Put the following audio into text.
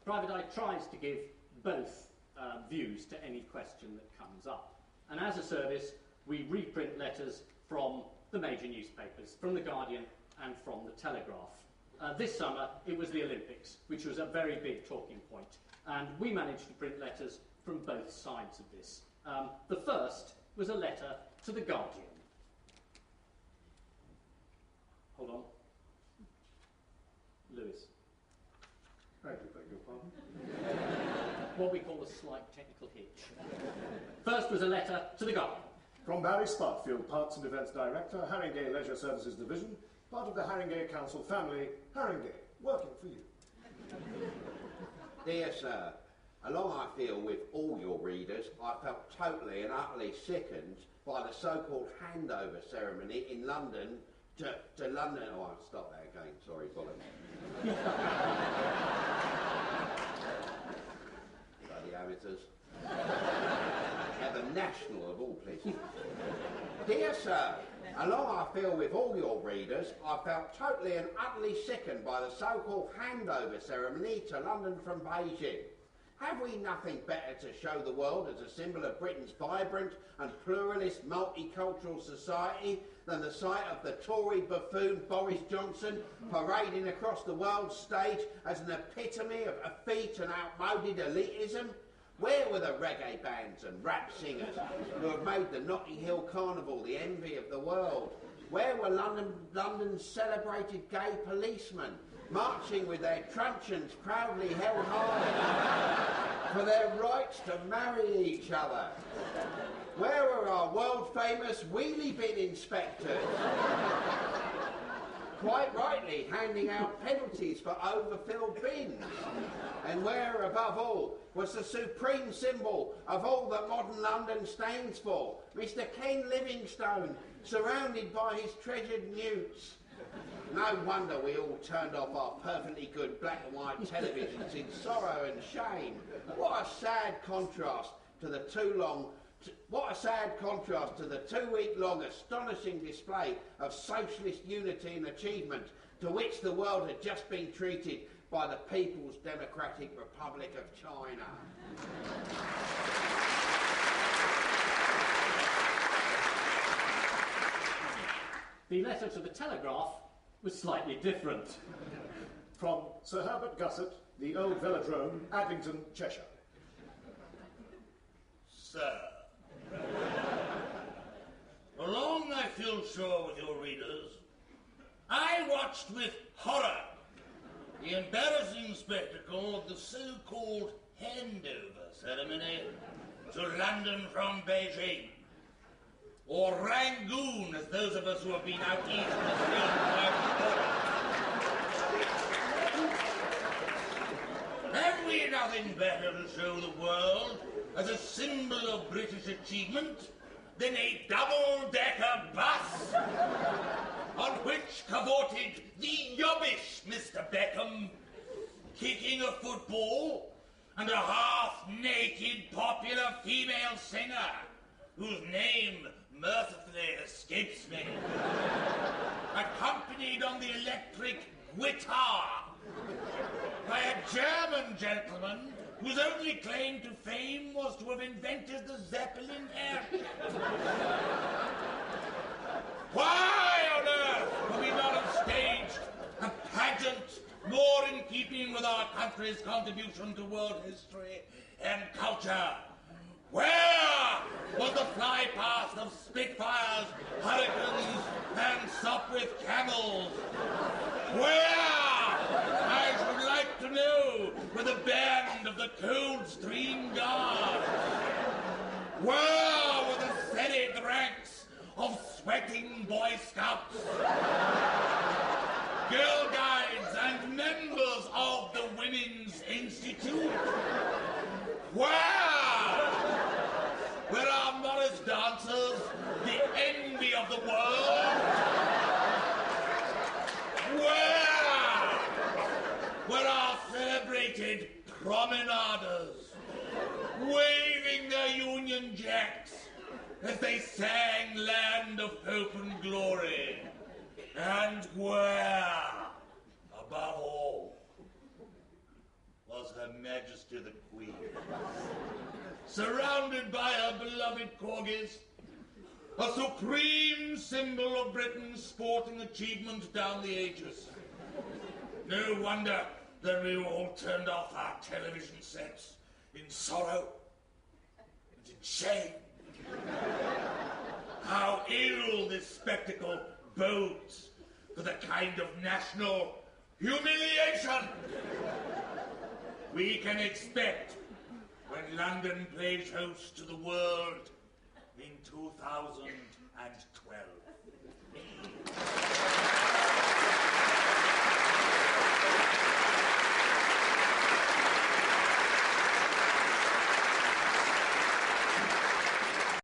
Private Eye tries to give both views to any question that comes up. And as a service, we reprint letters from the major newspapers, from The Guardian and from The Telegraph. This summer, it was the Olympics, which was a very big talking point. And we managed to print letters from both sides of this. The first was a letter to The Guardian. Hold on. Lewis. I do beg your pardon. What we call a slight technical hitch. First was a letter to The Guardian. From Barry Spartfield, Parts and Events Director, Haringey Leisure Services Division, part of the Haringey Council family, Haringey, working for you. Dear Sir, along I feel with all your readers, I felt totally and utterly sickened by the so-called handover ceremony in London to London. Oh, I'll stop that again. Sorry, bollocks. Bloody amateurs. Ever national of all places. Dear Sir, along I feel with all your readers, I felt totally and utterly sickened by the so-called handover ceremony to London from Beijing. Have we nothing better to show the world as a symbol of Britain's vibrant and pluralist multicultural society than the sight of the Tory buffoon Boris Johnson parading across the world stage as an epitome of effete and outmoded elitism? Where were the reggae bands and rap singers who have made the Notting Hill Carnival the envy of the world? Where were London's celebrated gay policemen marching with their truncheons proudly held high for their rights to marry each other? Where were our world-famous wheelie bin inspectors? Quite rightly handing out penalties for overfilled bins. And where, above all, was the supreme symbol of all that modern London stands for, Mr. Ken Livingstone, surrounded by his treasured newts. No wonder we all turned off our perfectly good black and white televisions in sorrow and shame. What a sad contrast to the two-week-long astonishing display of socialist unity and achievement to which the world had just been treated by the People's Democratic Republic of China. The letter to the Telegraph was slightly different. From Sir Herbert Gussett, the Old Velodrome, Adlington, Cheshire. Sir, along I feel sure with your readers, I watched with horror the embarrassing spectacle of the so-called handover ceremony to London from Beijing, or Rangoon, as those of us who have been out east have we nothing better to show the world as a symbol of British achievement than a double-decker bus on which cavorted the yobbish Mr. Beckham, kicking a football, and a half-naked popular female singer whose name mercifully escapes me, accompanied on the electric guitar by a German gentleman whose only claim to fame was to have invented the Zeppelin airship. Why on earth could we not have staged a pageant more in keeping with our country's contribution to world history and culture? Where was the fly past of Spitfires, Hurricanes, and Sopwith Camels? Where, I should like to know, were the band of the Coldstream Guard? Where were the serried ranks of sweating Boy Scouts, Girl Guides, and members of the Women's Institute? Where were our Morris dancers, the envy of the world? Where were our celebrated promenaders, waving their Union Jacks as they sang Land of Hope and Glory? And where, above all, was Her Majesty the Queen. Surrounded by her beloved corgis, a supreme symbol of Britain's sporting achievement down the ages. No wonder that we all turned off our television sets in sorrow and in shame. How ill this spectacle bodes for the kind of national humiliation we can expect when London plays host to the world in 2012.